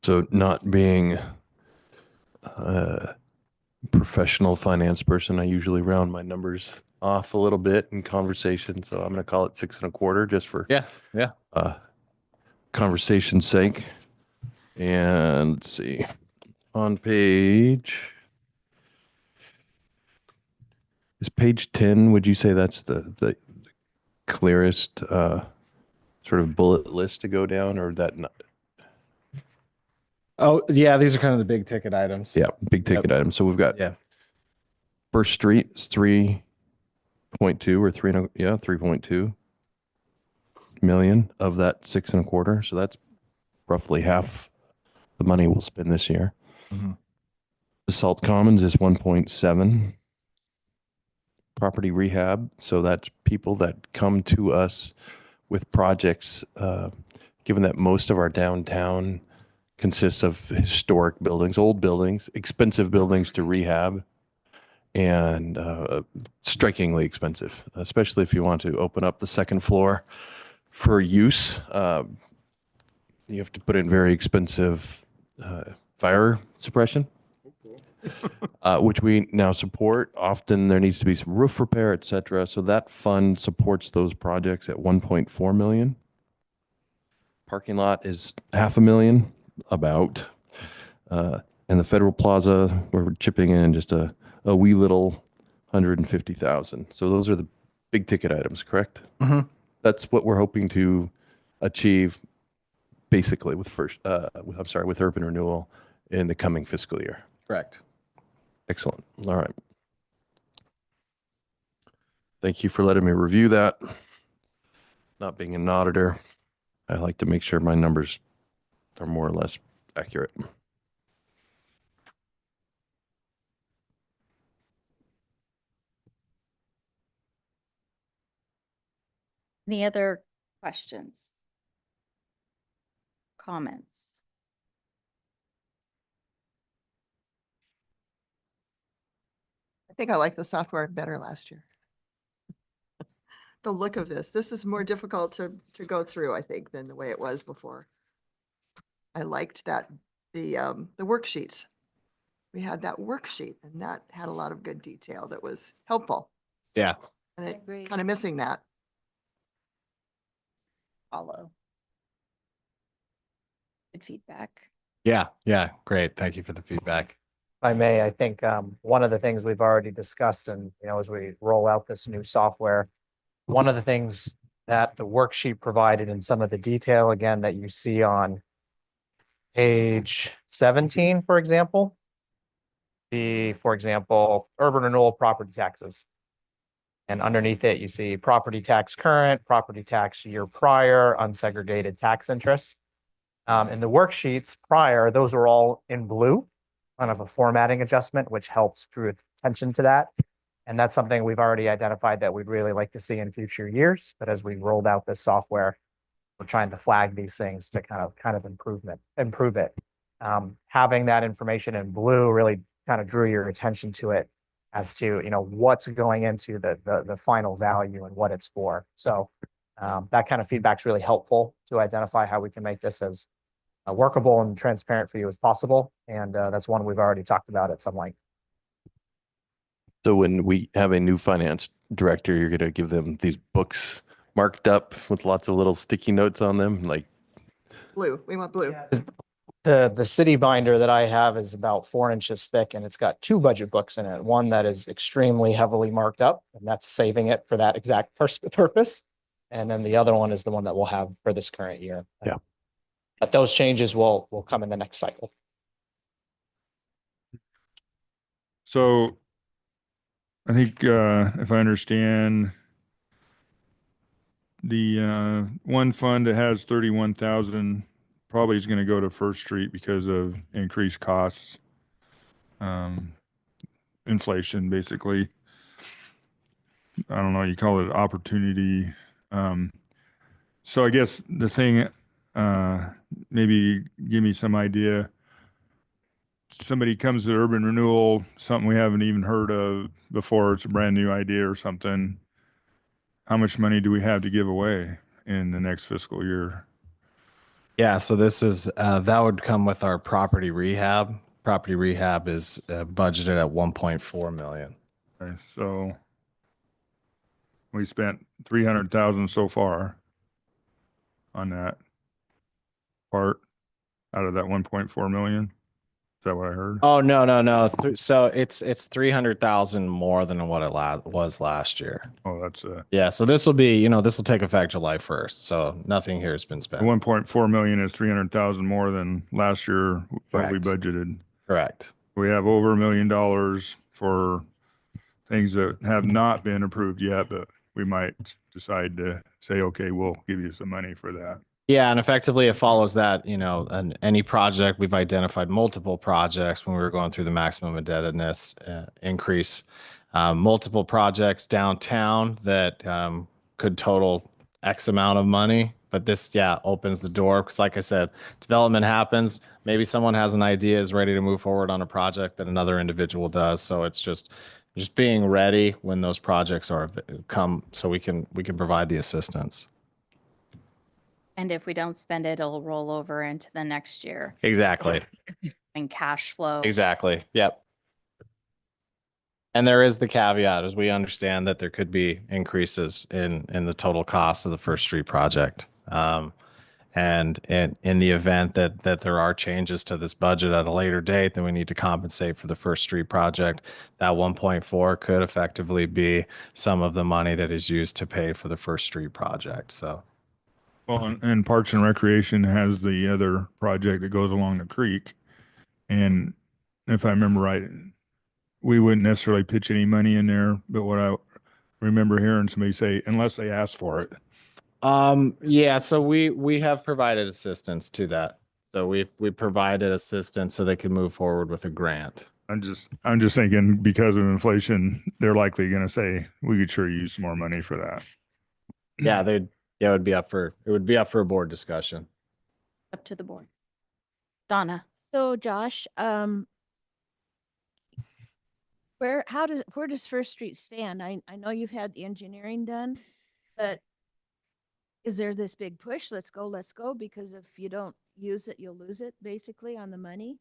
So not being a professional finance person, I usually round my numbers off a little bit in conversation. So I'm going to call it 6.25 just for Yeah. conversation's sake. And let's see, on is page 10, would you say that's the clearest sort of bullet list to go down, or that not? Oh, yeah. These are kind of the big ticket items. Yeah, big ticket items. So we've got Yeah. First Street is 3.2 or 3.2 million of that 6.25. So that's roughly half the money we'll spend this year. Mhm. The Salt Commons is 1.7. Property rehab, so that's people that come to us with projects, given that most of our downtown consists of historic buildings, old buildings, expensive buildings to rehab, and strikingly expensive, especially if you want to open up the second floor for use. You have to put in very expensive fire suppression, which we now support. Often there needs to be some roof repair, et cetera. So that fund supports those projects at 1.4 million. Parking lot is 500,000, about. And the Federal Plaza, we're chipping in just a wee little 150,000. So those are the big ticket items, correct? Mhm. That's what we're hoping to achieve basically with with urban renewal in the coming fiscal year. Correct. Excellent. All right. Thank you for letting me review that. Not being an auditor, I like to make sure my numbers are more or less accurate. Any other questions? Comments? I think I like the software better last year. The look of this is more difficult to go through, I think, than the way it was before. I liked that, the worksheets. We had that worksheet and that had a lot of good detail that was helpful. Yeah. And I it agree. kind of missing that. Follow. Good feedback. Yeah. Yeah. Great. Thank you for the feedback. If I may, I think one of the things we've already discussed, and as we roll out this new software, one of the things that the worksheet provided in some of the detail, again, that you see on page 17, for example, for example, urban renewal property taxes. And underneath it, you see property tax current, property tax year prior, unsegregated tax interest. In the worksheets prior, those are all in blue, kind of a formatting adjustment, which helps drew attention to that. And that's something we've already identified that we'd really like to see in future years. But as we rolled out this software, we're trying to flag these things to kind of improve it. Having that information in blue really kind of drew your attention to it as to what's going into the final value and what it's for. So that kind of feedback is really helpful to identify how we can make this as workable and transparent for you as possible. And that's one we've already talked about at some length. So when we have a new finance director, you're going to give them these books marked up with lots of little sticky notes on them, like Blue, we want blue. The city binder that I have is about 4 inches thick, and it's got 2 budget books in it. One that is extremely heavily marked up, and that's saving it for that exact purpose. And then the other one is the one that we'll have for this current year. Yeah. But those changes will come in the next cycle. So I think if I understand, the one fund that has 31,000 probably is going to go to First Street because of increased costs. inflation, basically. I don't know, you call it opportunity. So I guess the thing, maybe give me some idea. Somebody comes to urban renewal, something we haven't even heard of before. It's a brand new idea or something. How much money do we have to give away in the next fiscal year? Yeah, so this is that would come with our property rehab. Property rehab is budgeted at 1.4 million. Okay, so we spent 300,000 so far on that part out of that 1.4 million. Is that what I heard? Oh, no. So it's 300,000 more than what it was last year. Oh, that's Yeah, so this will be, this will take effect July 1st. So nothing here has been the spent. 1.4 million is 300,000 more than last year what we Correct. budgeted. Correct. We have over $1 million for things that have not been approved yet, but we might decide to say, okay, we'll give you some money for that. Yeah, and effectively it follows that, any project, we've identified multiple projects when we were going through the maximum indebtedness increase, multiple projects downtown that could total X amount of money. But this, opens the door because like I said, development happens. Maybe someone has an idea, is ready to move forward on a project that another individual does. So it's just being ready when those projects come so we can provide the assistance. And if we don't spend it, it'll roll over into the next year Exactly. and cash flow. Exactly. Yep. And there is the caveat, as we understand that there could be increases in the total cost of the First Street project. And in the event that there are changes to this budget at a later date, then we need to compensate for the First Street project. That 1.4 could effectively be some of the money that is used to pay for the First Street project. So. Well, and Parks and Recreation has the other project that goes along the creek. And if I remember right, we wouldn't necessarily pitch any money in there, but what I remember hearing somebody say, unless they ask for it. Yeah, so we have provided assistance to that. So we provided assistance so they could move forward with a grant. I'm just thinking because of inflation, they're likely going to say we could sure use some more money for that. Yeah, it would be up for a board discussion. Up to the board. Donna. So Josh, where does First Street stand? I know you've had the engineering done, but is there this big push? Let's go, because if you don't use it, you'll lose it basically on the money.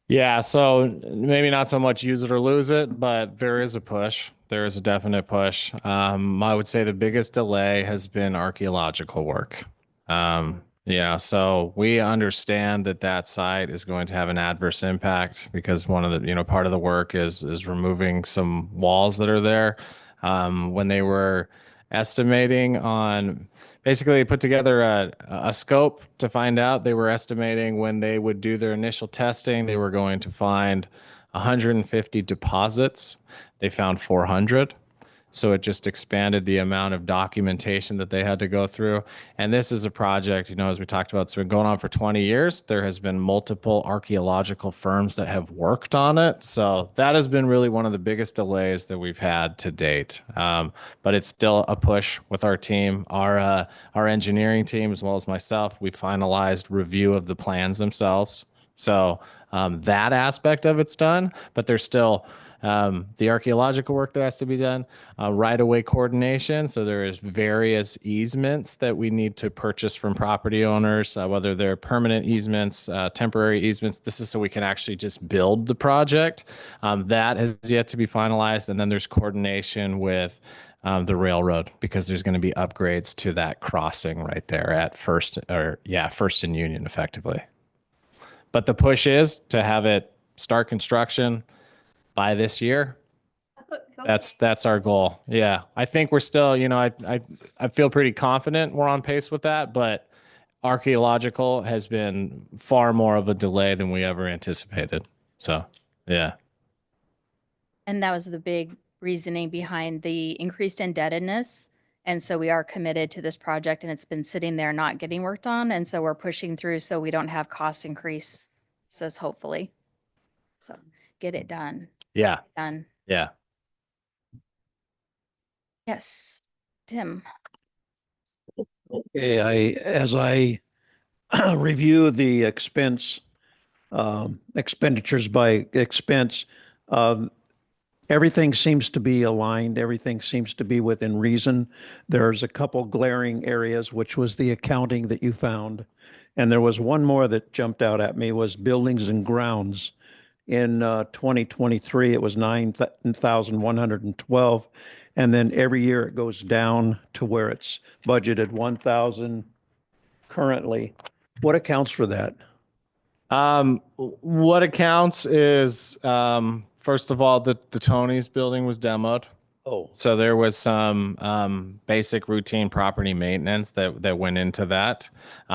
Yeah, so maybe not so much use it or lose it, but there is a push. There is a definite push. I would say the biggest delay has been archaeological work. So we understand that site is going to have an adverse impact because one of the, part of the work is removing some walls that are there. When they were estimating on, basically they put together a scope to find out, they were estimating when they would do their initial testing, they were going to find 150 deposits. They found 400. So it just expanded the amount of documentation that they had to go through. And this is a project, as we talked about, it's been going on for 20 years. There has been multiple archaeological firms that have worked on it. So that has been really one of the biggest delays that we've had to date. But it's still a push with our team, our engineering team, as well as myself. We finalized review of the plans themselves. So that aspect of it's done, but there's still the archaeological work that has to be done, right-of-way coordination. So there is various easements that we need to purchase from property owners, whether they're permanent easements, temporary easements. This is so we can actually just build the project. That has yet to be finalized. And then there's coordination with the railroad, because there's going to be upgrades to that crossing right there at First and Union effectively. But the push is to have it start construction by this year. That's our goal. Yeah. I think we're still, I feel pretty confident we're on pace with that, but archaeological has been far more of a delay than we ever anticipated. So, yeah. And that was the big reasoning behind the increased indebtedness. And so we are committed to this project, and it's been sitting there not getting worked on. And so we're pushing through so we don't have cost increases, hopefully. So get it done. Yeah, Done. yeah. Yes, Tim. Okay, as I review the expenditures by expense, um, everything seems to be aligned. Everything seems to be within reason. There's a couple glaring areas, which was the accounting that you found. And there was one more that jumped out at me was buildings and grounds. In 2023, it was 9,112. And then every year it goes down to where it's budgeted 1,000 currently. What accounts for that? What accounts is, first of all, the Tony's building was demoed. Oh, So there was some basic routine property maintenance that went into that.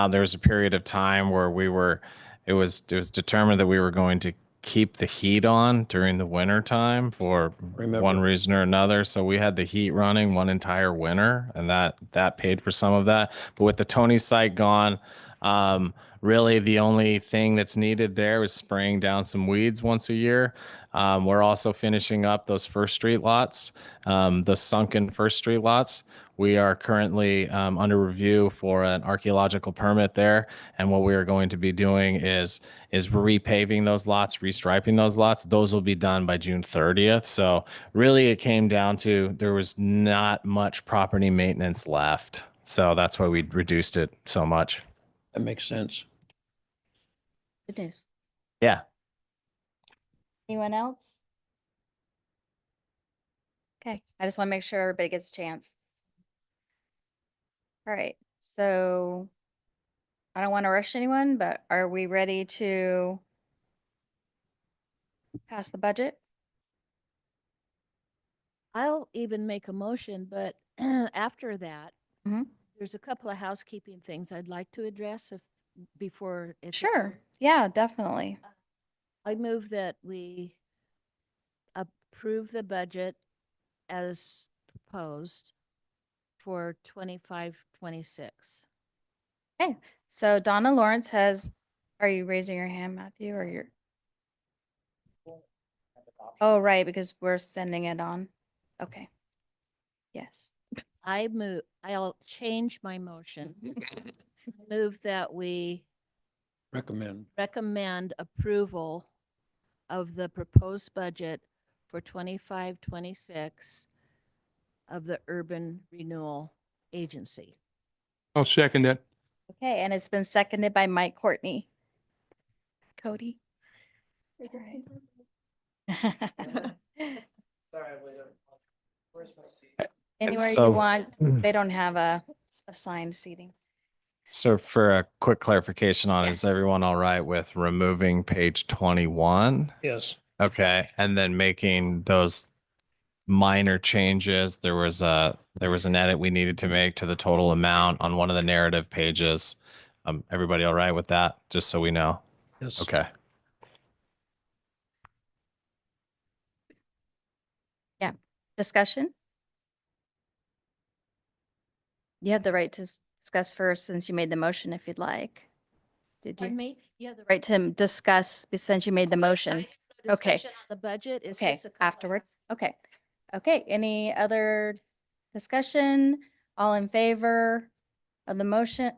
There was a period of time where it was determined that we were going to keep the heat on during the winter time for one reason or another. So we had the heat running one entire winter, and that paid for some of that. But with the Tony site gone, really the only thing that's needed there is spraying down some weeds once a year. We're also finishing up those First Street lots, the sunken First Street lots. We are currently under review for an archaeological permit there, and what we are going to be doing is repaving those lots, restriping those lots. Those will be done by June 30th. So really, it came down to there was not much property maintenance left, so that's why we reduced it so much. that makes sense. Good news. Yeah. Anyone else? Okay, I just want to make sure everybody gets a chance. All right, so I don't want to rush anyone, but are we ready to pass the budget? I'll even make a motion, but after that, Mhm. there's a couple of housekeeping things I'd like to address before it's. Sure, yeah, definitely. I move that we approve the budget as proposed for 25-26. Okay, so Donna Lawrence are you raising your hand, Matthew, or you're? Oh, right, because we're sending it on. Okay. Yes. I'll change my motion. Move that we recommend approval of the proposed budget for 25-26 of the Urban Renewal Agency. I'll second that. Okay, and it's been seconded by Mike Courtney. Cody. Anywhere you So- want, they don't have a assigned seating. So for a quick clarification on, Yes. is everyone all right with removing page 21? Yes. Okay, and then making those minor changes. There was an edit we needed to make to the total amount on one of the narrative pages. Everybody all right with that? Just so we know. Yes. Okay. Yeah. Discussion? You have the right to discuss first since you made the motion if you'd like. Did you? Pardon me? Yeah, the Right to discuss since you made the motion. Okay. discussion on the budget is Okay, just a couple of afterwards. Okay. Okay, any other discussion? All in favor of the motion?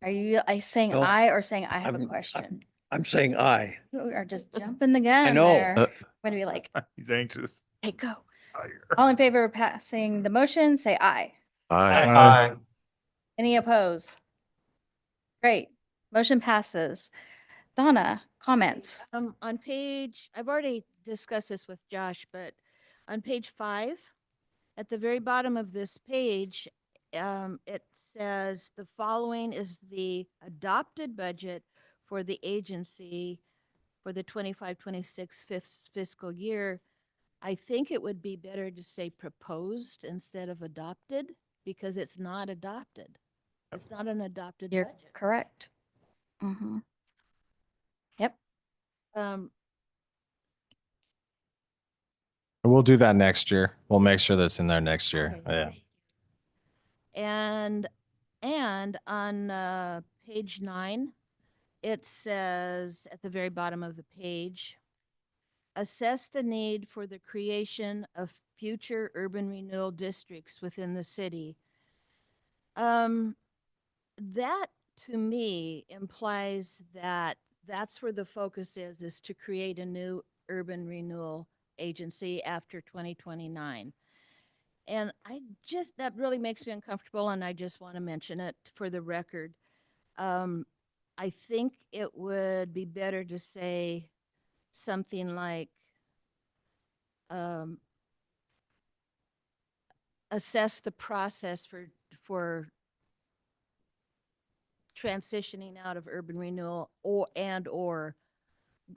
Are you saying No, aye or saying I have a I'm- question? I'm saying aye. You are just jumping the gun know. there. What do you like? He's anxious. Hey, go. All in favor of passing the motion, say aye. Aye. Any opposed? Great. Motion passes. Donna, comments? On page, I've already discussed this with Josh, but on page 5, at the very bottom of this page, it says the following is the adopted budget for the agency for the 25-26 fiscal year. I think it would be better to say proposed instead of adopted because it's not adopted. It's not an adopted You're budget. correct. Mhm. Yep. We'll do that next year. We'll make sure that's in there next year. Okay, Yeah. thank you. And on page 9, it says at the very bottom of the page, assess the need for the creation of future urban renewal districts within the city. That to me implies that that's where the focus is to create a new urban renewal agency after 2029. And that really makes me uncomfortable, and I just want to mention it for the record. I think it would be better to say something like, assess the process for transitioning out of urban renewal or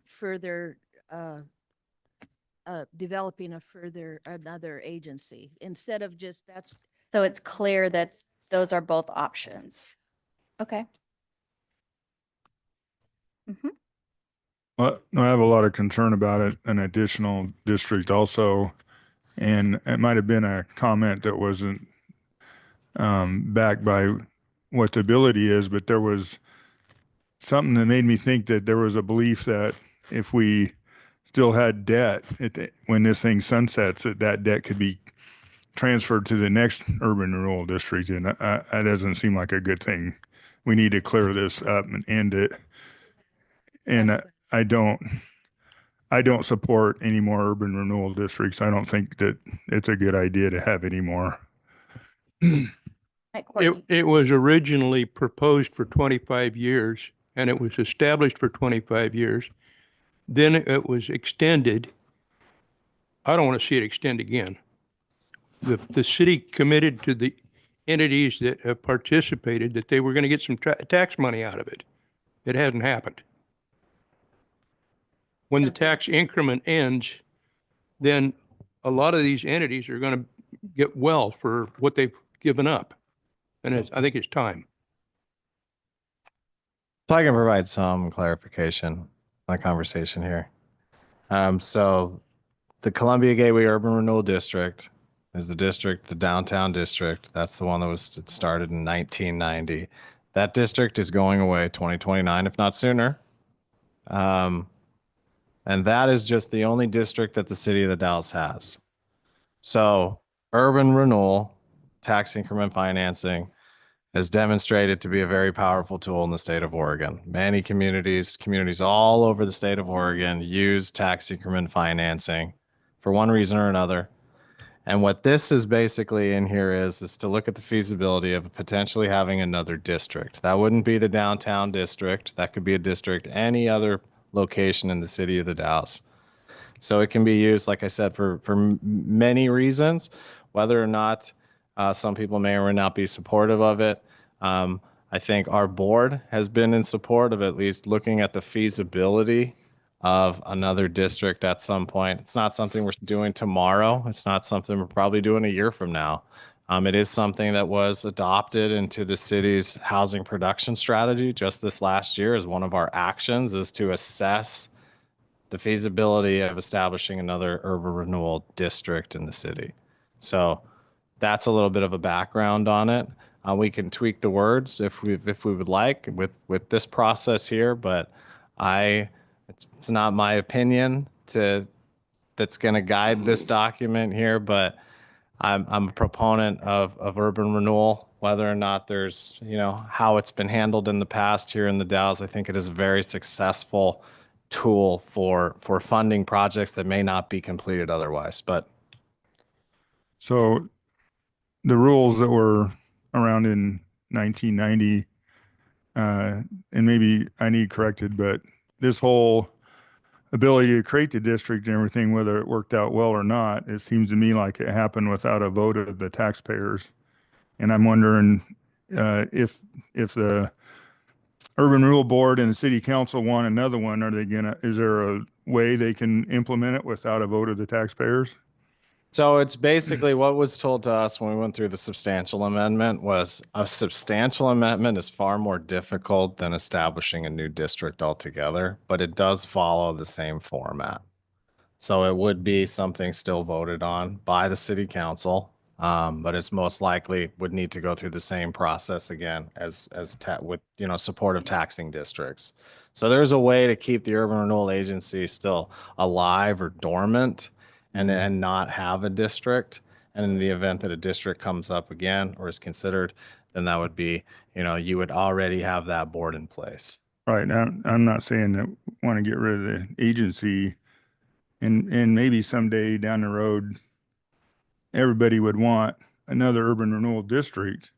further developing another agency instead of just that's. So it's clear that those are both options. Okay. Well, I have a lot of concern about it, an additional district also. And it might have been a comment that wasn't backed by what the ability is, but there was something that made me think that there was a belief that if we still had debt when this thing sunsets, that debt could be transferred to the next urban renewal district. And that doesn't seem like a good thing. We need to clear this up and end it. And I don't support any more urban renewal districts. I don't think that it's a good idea to have any more. It was originally proposed for 25 years and it was established for 25 years. Then it was extended. I don't want to see it extend again. The city committed to the entities that have participated that they were going to get some tax money out of it. It hasn't happened. When the tax increment ends, then a lot of these entities are going to get well for what they've given up. And I think it's time. So I can provide some clarification on the conversation here. So the Columbia Gateway Urban Renewal District is the downtown district. That's the one that was started in 1990. That district is going away 2029, if not sooner. And that is just the only district that the city of the Dalles has. So urban renewal, tax increment financing, has demonstrated to be a very powerful tool in the state of Oregon. Many communities all over the state of Oregon use tax increment financing for one reason or another. And what this is basically in here is to look at the feasibility of potentially having another district. That wouldn't be the downtown district. That could be a district, any other location in the city of the Dalles. So it can be used, like I said, for many reasons, whether or not some people may or may not be supportive of it. I think our board has been in support of at least looking at the feasibility of another district at some point. It's not something we're doing tomorrow. It's not something we're probably doing a year from now. It is something that was adopted into the city's housing production strategy just this last year as one of our actions is to assess the feasibility of establishing another urban renewal district in the city. So that's a little bit of a background on it. We can tweak the words if we would like with this process here, but it's not my opinion that's going to guide this document here. But I'm a proponent of urban renewal, whether or not there's how it's been handled in the past here in the Dalles. I think it is a very successful tool for funding projects that may not be completed otherwise. But so the rules that were around in 1990, and maybe I need corrected, but this whole ability to create the district and everything, whether it worked out well or not, it seems to me like it happened without a vote of the taxpayers. And I'm wondering if the Urban Renewal Board and the City Council want another one, is there a way they can implement it without a vote of the taxpayers? So it's basically what was told to us when we went through the substantial amendment was a substantial amendment is far more difficult than establishing a new district altogether, but it does follow the same format. So it would be something still voted on by the city council. But it's most likely would need to go through the same process again with, supportive taxing districts. So there's a way to keep the urban renewal agency still alive or dormant and not have a district. And in the event that a district comes up again or is considered, then that would be, you would already have that board in place. Right. Now, I'm not saying that want to get rid of the agency and maybe someday down the road, everybody would want another urban renewal district.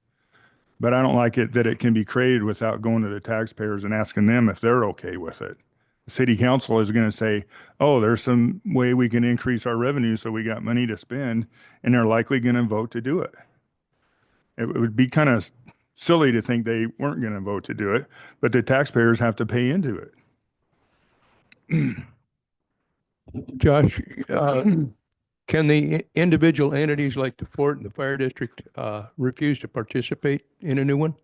But I don't like it that it can be created without going to the taxpayers and asking them if they're okay with it. The city council is going to say, oh, there's some way we can increase our revenue so we got money to spend, and they're likely going to vote to do it. It would be kind of silly to think they weren't going to vote to do it, but the taxpayers have to pay into it. Josh, can the individual entities like the Fort and the Fire District refuse to participate in a new one?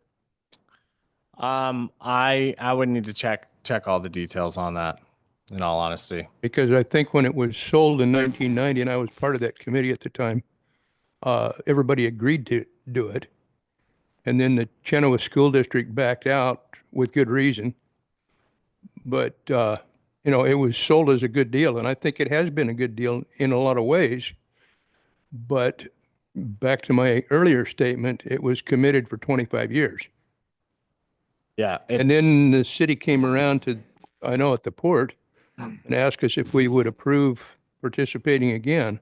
I would need to check all the details on that, in all honesty. Because I think when it was sold in 1990, and I was part of that committee at the time, everybody agreed to do it. And then the Chenoweth School District backed out with good reason. But, it was sold as a good deal, and I think it has been a good deal in a lot of ways. But back to my earlier statement, it was committed for 25 years. Yeah. And then the city came around to, I know at the port, and asked us if we would approve participating again.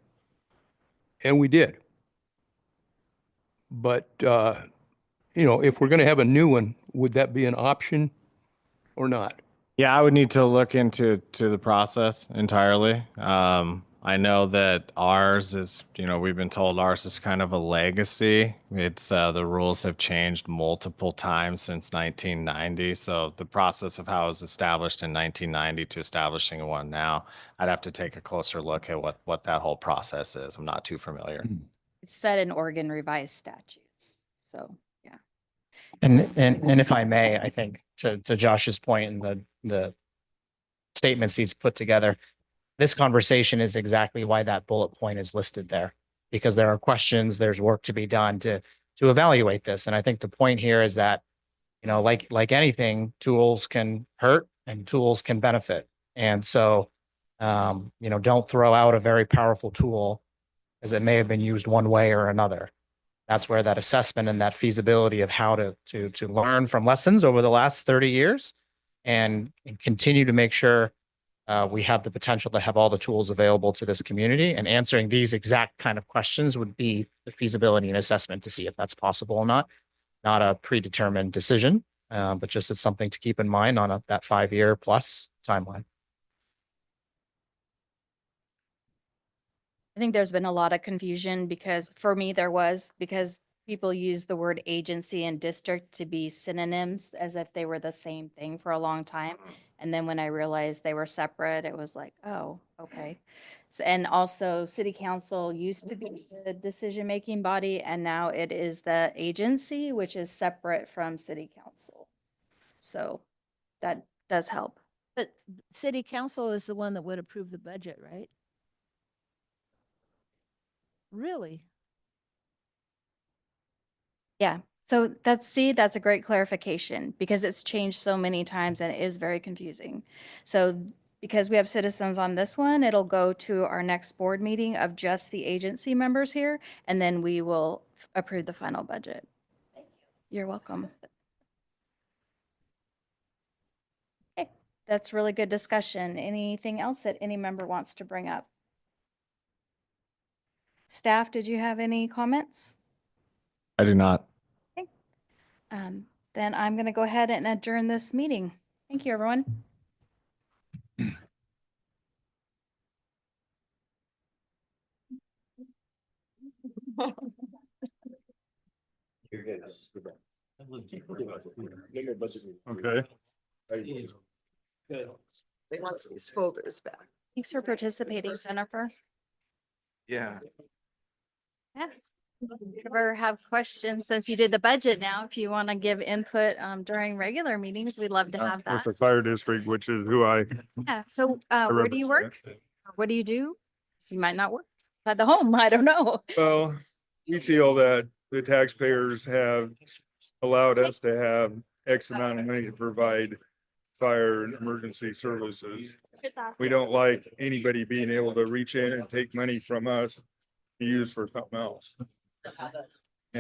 And we did. But, if we're going to have a new one, would that be an option or not? Yeah, I would need to look into the process entirely. I know that ours is, we've been told ours is kind of a legacy. It's the rules have changed multiple times since 1990. So the process of how it was established in 1990 to establishing one now, I'd have to take a closer look at what that whole process is. I'm not too familiar. It's set in Oregon revised statutes. So, yeah. And if I may, I think to Josh's point and the statements he's put together, this conversation is exactly why that bullet point is listed there, because there are questions, there's work to be done to evaluate this. And I think the point here is that, like anything, tools can hurt and tools can benefit. And so, don't throw out a very powerful tool as it may have been used one way or another. That's where that assessment and that feasibility of how to learn from lessons over the last 30 years and continue to make sure we have the potential to have all the tools available to this community, and answering these exact kind of questions would be the feasibility and assessment to see if that's possible or not. Not a predetermined decision, but just as something to keep in mind on that 5-year plus timeline. I think there's been a lot of confusion because for me because people use the word agency and district to be synonyms as if they were the same thing for a long time. And then when I realized they were separate, it was like, oh, okay. So, and also city council used to be the decision-making body, and now it is the agency, which is separate from city council. So that does help. But city council is the one that would approve the budget, right? Really? Yeah. So that's a great clarification because it's changed so many times and it is very confusing. So because we have citizens on this one, it'll go to our next board meeting of just the agency members here, and then we will approve the final budget. Thank you. You're welcome. Okay, that's really good discussion. Anything else that any member wants to bring up? Staff, did you have any comments? I do not. Okay. Then I'm going to go ahead and adjourn this meeting. Thank you, everyone. Okay. They want these folders back. Thanks for participating, Jennifer. Yeah. Yeah. Ever have questions since you did the budget now? If you want to give input during regular meetings, we'd love to have With that. the fire district, which is who I Yeah. So where do you work? represent. Or what do you do? So you might not work at the home. I don't know. Well, we feel that the taxpayers have allowed us to have X amount of money to provide fire and emergency services. We don't like anybody being able to reach in and take money from us to use for something else.